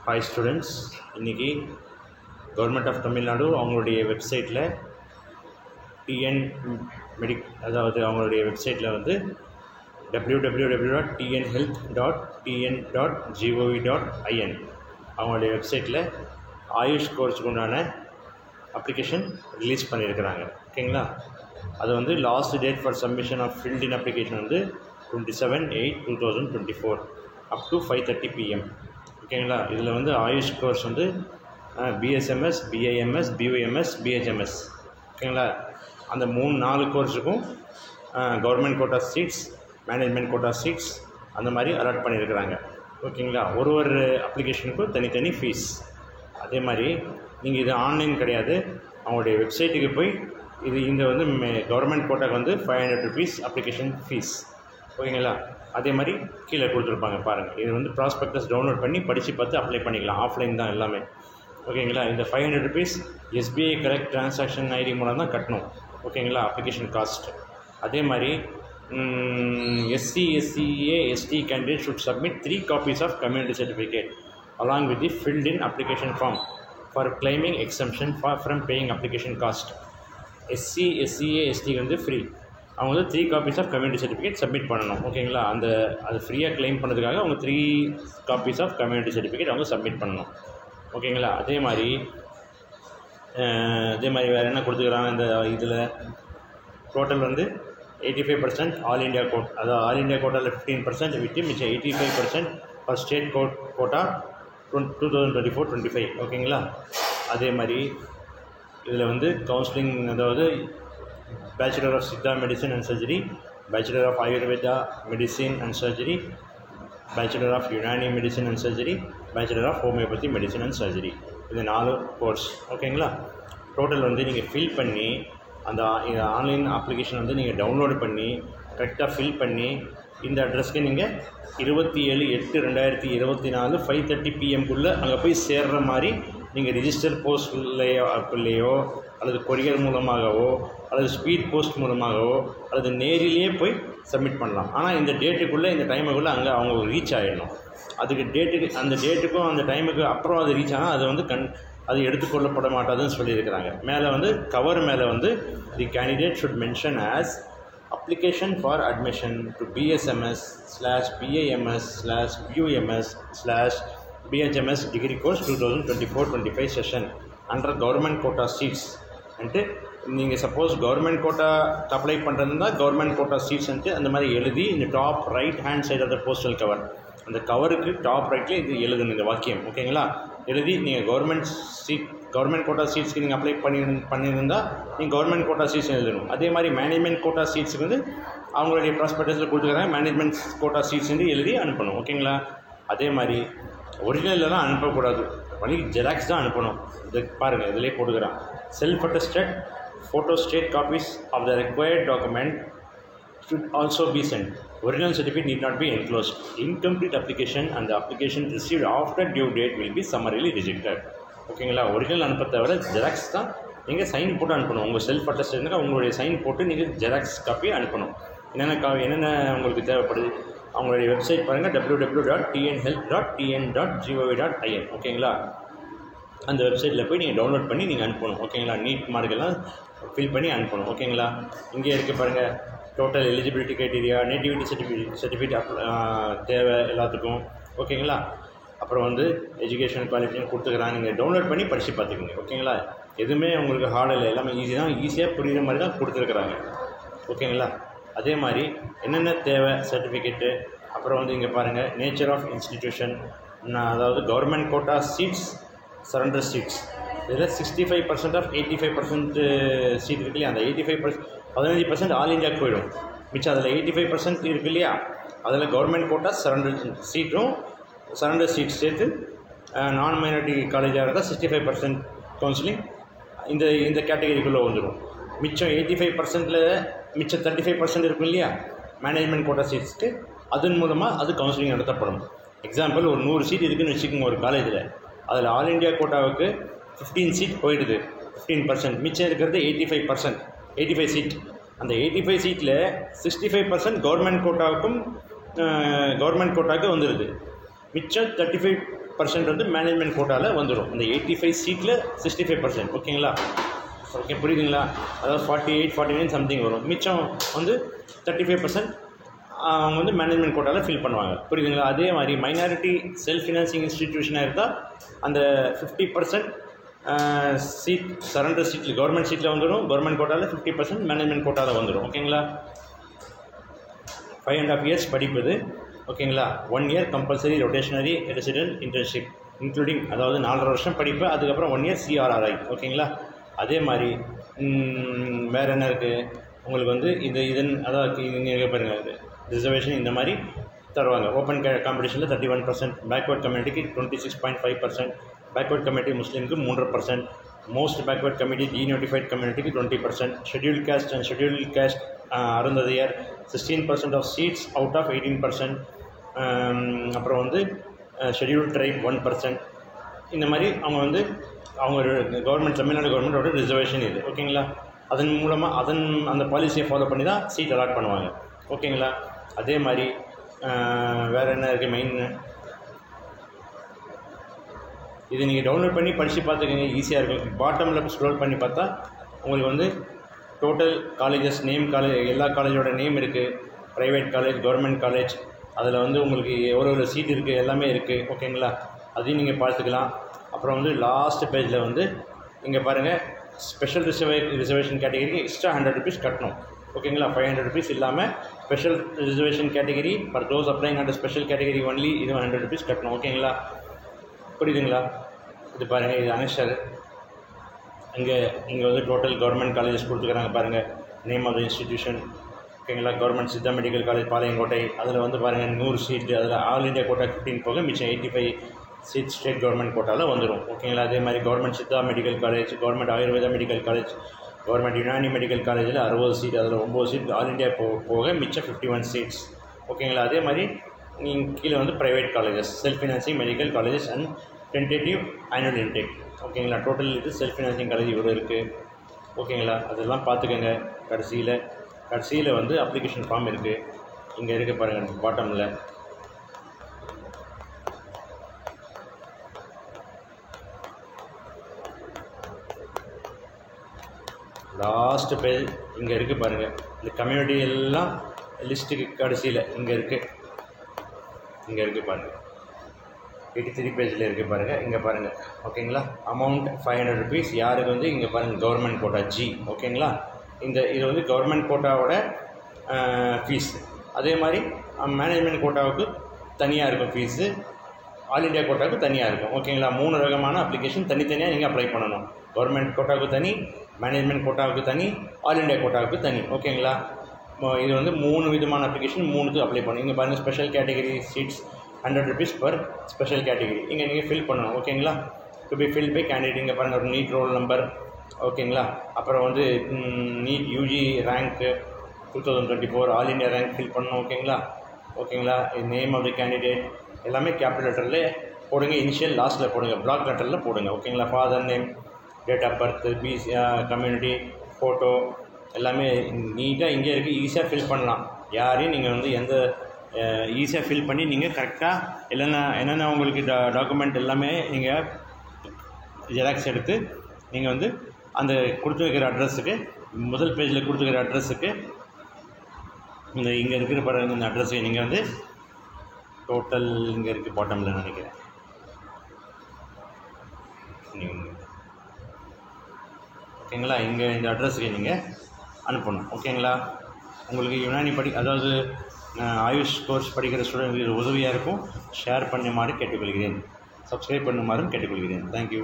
Hi students, இன்னைக்கு government of Tamil Nadu அவங்களுடைய வெப்சைட்டில் அதாவது அவங்களுடைய வெப்சைட்டில் வந்து www.tnhealth.tn.gov.in அவங்களுடைய வெப்சைட்டில் ஆயுஷ் கோர்ஸுக்கு உண்டான அப்ளிகேஷன் ரிலீஸ் பண்ணியிருக்கிறாங்க. ஓகேங்களா, அது வந்து last date for submission of filled in application வந்து 27/8/2024 அப் டு 5:30 PM. ஓகேங்களா, இதில் வந்து ஆயுஷ் கோர்ஸ் வந்து பிஎஸ்எம்எஸ், பிஐஎம்எஸ், பிஒஎம்எஸ், பிஹெச்எம்எஸ். ஓகேங்களா, அந்த 3-4 கோர்ஸுக்கும் government quota seats, management quota seats அந்த மாதிரி அலாட் பண்ணியிருக்கிறாங்க. ஓகேங்களா, ஒரு அப்ளிகேஷனுக்கும் தனித்தனி ஃபீஸ். அதே மாதிரி நீங்கள் இது ஆன்லைன் கிடையாது, அவங்களுடைய வெப்சைட்டுக்கு போய் இந்த வந்து கவர்மெண்ட் கோட்டாக்கு வந்து 500 rupees அப்ளிகேஷன் ஃபீஸ். ஓகேங்களா, அதே மாதிரி கீழே கொடுத்துருப்பாங்க பாருங்கள். இது வந்து ப்ராஸ்பெக்டஸ் டவுன்லோட் பண்ணி படித்து பார்த்து அப்ளை பண்ணிக்கலாம். ஆஃப்லைன் தான் எல்லாமே. ஓகேங்களா, இந்த 500 rupees SBI correct transaction ID மூலம் தான் கட்டணும். ஓகேங்களா, அப்ளிகேஷன் காஸ்ட். அதே மாதிரி SC, SCA, ST candidate should submit 3 copies of community certificate along with the filled in application form for claiming exemption from paying application cost. SC, SCA, ST வந்து free. அவங்க வந்து 3 copies of community certificate submit பண்ணணும். ஓகேங்களா, அது ஃப்ரீயாக கிளைம் பண்ணுறதுக்காக அவங்க 3 copies ஆஃப் கம்யூனிட்டி சர்டிஃபிகேட் அவங்க சப்மிட் பண்ணணும். ஓகேங்களா, அதே மாதிரி வேறு என்ன கொடுத்துக்கிறாங்க இந்த இதில் டோட்டல் வந்து 85% ஆல் இண்டியா கோட், அதாவது ஆல் இண்டியா கோட்டாவில் 15% விட்டு மிச்சம் 85% ஃபார் ஸ்டேட் கோட்டா 2024-25. ஓகேங்களா, அதே மாதிரி இதில் வந்து கவுன்சிலிங், அதாவது bachelor of Siddha medicine and surgery, bachelor of Ayurveda medicine and surgery, bachelor of Unani medicine and surgery, bachelor of homeopathy medicine and surgery. இது 4 கோர்ஸ். ஓகேங்களா, டோட்டல் வந்து நீங்கள் ஃபில் பண்ணி அந்த ஆன்லைன் அப்ளிகேஷன் வந்து நீங்கள் டவுன்லோடு பண்ணி கரெக்டாக ஃபில் பண்ணி இந்த அட்ரஸ்க்கு நீங்கள் 27/8/2024 5:30 PM அங்கே போய் சேர்கிற மாதிரி நீங்கள் ரிஜிஸ்டர் போஸ்ட்லேயோ அல்லது கொரியர் மூலமாகவோ அல்லது ஸ்பீட் போஸ்ட் மூலமாகவோ அல்லது நேரிலேயே போய் சப்மிட் பண்ணலாம். ஆனால் இந்த டேட்டுக்குள்ளே, இந்த டைமுக்குள்ளே அங்கே அவங்க ரீச் ஆகிடணும். அதுக்கு அந்த டேட்டுக்கும் அந்த டைமுக்கு அப்புறம் அது ரீச் ஆனால் அது வந்து அது எடுத்துக்கொள்ளப்பட மாட்டாதுன்னு சொல்லியிருக்கிறாங்க. மேலே வந்து கவர் மேலே வந்து the candidate should mention as application for admission to BSMS/BAMS/BUMS/BHMS degree course 2024-25 session under government quota seats வந்துட்டு நீங்கள் சப்போஸ் கவர்மெண்ட் கோட்டா அப்ளை பண்ணுறதுனா கவர்மெண்ட் கோட்டா சீட்ஸ் வந்துட்டு அந்த மாதிரி எழுதி இந்த top right hand side of the postal cover, அந்த கவருக்கு டாப் ரைட்டில் இது எழுதுங்க இந்த வாக்கியம். ஓகேங்களா, எழுதி நீங்கள் கவர்மெண்ட் கோட்டா சீட்ஸ்க்கு நீங்கள் அப்ளை பண்ணியிருந்தால் நீங்கள் கவர்மெண்ட் கோட்டா சீட்ஸ் எழுதணும். அதே மாதிரி மேனேஜ்மெண்ட் கோட்டா சீட்ஸுக்கு வந்து அவங்களுடைய ப்ராஸ்பெக்டஸில் கொடுத்துக்கிறாங்க, மேனேஜ்மெண்ட் கோட்டா சீட்ஸ் வந்து எழுதி அனுப்பணும். ஓகேங்களா, அதே மாதிரி ஒரிஜினல்லாம் அனுப்பக்கூடாது, வழி ஜெராக்ஸ் தான் அனுப்பணும். இது பாருங்கள், இதிலே போட்டுக்கிறான். Self attested photo state copies of the required document should also be sent. Original certificate need not be enclosed. Incomplete application and the application received after due date will be summarily rejected. ஓகேங்களா, original அனுப்ப தவிர xerox தான் நீங்கள் sign போட்டு அனுப்பணும். உங்கள் self attest இருந்தால் உங்களுடைய சைன் போட்டு நீங்கள் ஜெராக்ஸ் காப்பி அனுப்பணும். என்னென்ன உங்களுக்கு தேவைப்படுது அவங்களுடைய வெப்சைட் பாருங்கள், www.tnhealth.tn.gov.in. ஓகேங்களா, அந்த வெப்சைட்டில் போய் நீங்கள் டவுன்லோட் பண்ணி நீங்கள் அனுப்பணும். ஓகேங்களா, நீட் மார்க்கெல்லாம் ஃபில் பண்ணி அனுப்பணும். ஓகேங்களா, இங்கே இருக்குது பாருங்கள், total eligibility criteria, nativity certificate தேவை எல்லாத்துக்கும். ஓகேங்களா, அப்புறம் வந்து எஜுகேஷன் குவாலிஃபிகேஷன் கொடுத்துக்கிறாங்க, நீங்கள் டவுன்லோட் பண்ணி படித்து பார்த்துக்கோங்க. ஓகேங்களா, எதுவுமே உங்களுக்கு ஹார்ட் இல்லை, எல்லாமே ஈஸியாக புரிகிற மாதிரி தான் கொடுத்துருக்குறாங்க. ஓகேங்களா, அதே மாதிரி என்னென்ன தேவை சர்டிஃபிகேட்டு, அப்புறம் வந்து இங்கே பாருங்கள் நேச்சர் ஆஃப் இன்ஸ்டிடியூஷன், அதாவது government quota seats, surrender seats. இதில் 65% ஆஃப் 85% சீட் இருக்கு இல்லையா, அந்த 15% ஆல் இண்டியாவுக்கு போயிடும். மிச்சம் அதில் 85% இருக்கு இல்லையா, அதில் கவர்மெண்ட் கோட்டா சரண்டர் சீட்ஸ் சேர்த்து நான் மைனாரிட்டி காலேஜாக இருந்தால் 65% கவுன்சிலிங் இந்த கேட்டகரிக்குள்ளே வந்துடும். மிச்சம் 85%ல் மிச்சம் 35% இருக்கும் இல்லையா மேனேஜ்மெண்ட் கோட்டா சீட்ஸ்க்கு, அதன் மூலமாக அது கவுன்சிலிங் நடத்தப்படும். எக்ஸாம்பிள், ஒரு 100 சீட் இருக்குதுன்னு வச்சுக்கோங்க ஒரு காலேஜில், அதில் ஆல் இண்டியா கோட்டாவுக்கு 15 சீட் போயிடுது, 15%. மிச்சம் இருக்கிறது 85 சீட். அந்த 85 சீட்டில் 65% கவர்மெண்ட் கோட்டாவுக்கு வந்துடுது. மிச்சம் 65% வந்து மேனேஜ்மெண்ட் கோட்டாவில் வந்துடும். இந்த 85 சீட்டில் 65%. ஓகேங்களா? ஓகே, புரியுதுங்களா? அதாவது 48, 49 சம்திங் வரும். மிச்சம் வந்து 35% அவங்க வந்து மேனேஜ்மெண்ட் கோட்டாவில் ஃபில் பண்ணுவாங்க. புரியுதுங்களா? அதே மாதிரி மைனாரிட்டி செல்ஃப் ஃபினான்சிங் இன்ஸ்டிடியூஷனாக இருந்தால் அந்த 50% சீட் சரண்டர் சீட்டில் கவர்மெண்ட் சீட்டில் வந்துடும். கவர்மெண்ட் கோட்டாவில் 50% மேனேஜ்மெண்ட் கோட்டாவில் வந்துடும். ஓகேங்களா? 5.5 years படிப்பது. ஓகேங்களா? 1 year compulsory rotationary resident internship including, அதாவது 4.5 வருஷம் படிப்பு, அதுக்கப்புறம் 1 year CRRI. ஓகேங்களா? அதே மாதிரி வேறு என்ன இருக்குது உங்களுக்கு வந்து அதாவது இங்கே பாருங்கள், ரிசர்வேஷன் இந்த மாதிரி தருவாங்க. ஓப்பன் காம்படிஷனில் 31%, பேக்வர்ட் கம்யூனிட்டிக்கு 26.5%, பேக்வர்ட் கம்யூனிட்டி முஸ்லீமுக்கு 3%, மோஸ்ட் பேக்வர்ட் கம்யூனிட்டி டீநோட்டிஃபைட் கம்யூனிட்டிக்கு 20%, schedule caste and schedule caste Arunthathiyar 16% of seats out of 18%, அப்புறம் வந்து ஷெட்யூல் ட்ரைப் 1%. இந்த மாதிரி அவங்க கவர்மெண்ட், தமிழ்நாடு கவர்மெண்ட்டோட ரிசர்வேஷன் இது. ஓகேங்களா? அதன் மூலமாக அந்த பாலிசியை ஃபாலோ பண்ணி தான் சீட் அலாட் பண்ணுவாங்க. ஓகேங்களா? அதே மாதிரி வேறு என்ன இருக்குது மெயின், இது நீங்கள் டவுன்லோட் பண்ணி படித்து பார்த்துக்கோங்க, ஈஸியாக இருக்கும். பாட்டமில் ஸ்க்ரோல் பண்ணி பார்த்தா உங்களுக்கு வந்து டோட்டல் காலேஜஸ் நேம், எல்லா காலேஜோட நேம் இருக்குது. ப்ரைவேட் காலேஜ், கவர்மெண்ட் காலேஜ், அதில் வந்து உங்களுக்கு எவ்வளோ சீட் இருக்குது எல்லாமே இருக்குது. ஓகேங்களா? அதையும் நீங்கள் பார்த்துக்கலாம். அப்புறம் வந்து லாஸ்ட் பேஜில் வந்து இங்கே பாருங்கள், ஸ்பெஷல் ரிசர்வேஷன் கேட்டகரிக்கு எக்ஸ்ட்ரா 100 rupees கட்டணும். ஓகேங்களா? 500 rupees இல்லாமல் special reservation category for those applying under special category only இது 100 rupees கட்டணும். ஓகேங்களா? புரியுதுங்களா? இது பாருங்கள், இது அனெக்ஷர். இங்கே வந்து டோட்டல் கவர்மெண்ட் காலேஜஸ் கொடுத்துக்கிறாங்க பாருங்கள், நேம் ஆஃப் த இன்ஸ்டிடியூஷன். ஓகேங்களா? Government Siddha medical college Palayamkottai, அதில் வந்து பாருங்கள் 100 சீட்டு, அதில் ஆல் இண்டியா கோட்டா 15 போக மிச்சம் 85 சீட் ஸ்டேட் கவர்மெண்ட் கோட்டாவில் வந்துடும். ஓகேங்களா? அதே மாதிரி government Siddha medical college, government Ayurveda medical college, government Unani medical காலேஜில் 60 சீட், அதில் 9 சீட் ஆல் இண்டியா போக மிச்சம் 51 சீட்ஸ். ஓகேங்களா? அதே மாதிரி நீங்கள் கீழே வந்து private colleges, self financing medical colleges and tentative annual intake. ஓகேங்களா? டோட்டல் இது செல்ஃப் ஃபினான்சிங் காலேஜ் இவ்வளோ இருக்குது. ஓகேங்களா? அதெல்லாம் பார்த்துக்கோங்க. கடைசியில் வந்து அப்ளிகேஷன் ஃபார்ம் இருக்குது. இங்கே இருக்குது பாருங்கள் பாட்டமில். லாஸ்ட் பேஜ் இங்கே இருக்குது பாருங்கள். இந்த கம்யூனிட்டி எல்லாம் லிஸ்ட்டுக்கு கடைசியில் இங்கே இருக்குது பாருங்கள். 83 பேஜில் இருக்குது பாருங்கள். இங்கே பாருங்கள். ஓகேங்களா? Amount 500 rupees. யாருக்கு வந்து இங்கே பாருங்கள் கவர்மெண்ட் கோட்டா G. ஓகேங்களா? இது வந்து கவர்மெண்ட் கோட்டாவோட ஃபீஸ். அதே மாதிரி மேனேஜ்மெண்ட் கோட்டாவுக்கு தனியாக இருக்கும் ஃபீஸு, ஆல் இண்டியா கோட்டாவுக்கு தனியாக இருக்கும். ஓகேங்களா? 3 ரகமான அப்ளிகேஷன் தனித்தனியாக நீங்கள் அப்ளை பண்ணணும். கவர்மெண்ட் கோட்டாவுக்கு தனி, மேனேஜ்மெண்ட் கோட்டாவுக்கு தனி, ஆல் இண்டியா கோட்டாவுக்கு தனி. ஓகேங்களா? இது வந்து 3 விதமான அப்ளிகேஷன் 3க்கு அப்ளை பண்ணணும். இங்கே பாருங்கள், special category seats 100 rupees per special category. இங்கே நீங்கள் ஃபில் பண்ணணும். ஓகேங்களா? To be fill by candidate. இங்கே பாருங்கள், ஒரு நீட் ரோல் நம்பர். ஓகேங்களா? அப்புறம் வந்து NEET UG rank 2024 all India rank fill பண்ணணும். ஓகேங்களா? நேம் ஆஃப் தி கேண்டிடேட் எல்லாமே கேபிட்டல் லெட்டரில் போடுங்க. இனிஷியல் லாஸ்ட்டில் போடுங்க, பிளாக் லெட்டரில் போடுங்க. ஓகேங்களா? Father name, date of birth, community, photo எல்லாமே நீட்டாக இங்கே இருக்குது. ஈஸியாக ஃபில் பண்ணலாம். யாரையும் நீங்கள் வந்து ஈஸியாக ஃபில் பண்ணி நீங்கள் கரெக்டாக என்னென்ன உங்களுக்கு டாக்குமெண்ட் எல்லாமே நீங்கள் ஜெராக்ஸ் எடுத்து நீங்கள் வந்து அந்த கொடுத்துருக்கிற அட்ரஸுக்கு, முதல் பேஜில் கொடுத்துருக்கிற அட்ரஸுக்கு, இங்கே இருக்கிற பாருங்கள் இந்த அட்ரஸுக்கு நீங்கள் வந்து டோட்டல் இங்கே இருக்குது பாட்டமில் நினைக்கிறேன். ஓகேங்களா? இங்கே இந்த அட்ரஸுக்கு நீங்கள் அனுப்பணும். ஓகேங்களா? உங்களுக்கு யுனானி அதாவது ஆயுஷ் கோர்ஸ் படிக்கிற ஸ்டூடெண்ட்களுக்கு உதவியாக இருக்கும். ஷேர் பண்ணுமாறு கேட்டுக்கொள்கிறேன். சப்ஸ்கிரைப் பண்ணுமாறும் கேட்டுக்கொள்கிறேன். தேங்க்யூ.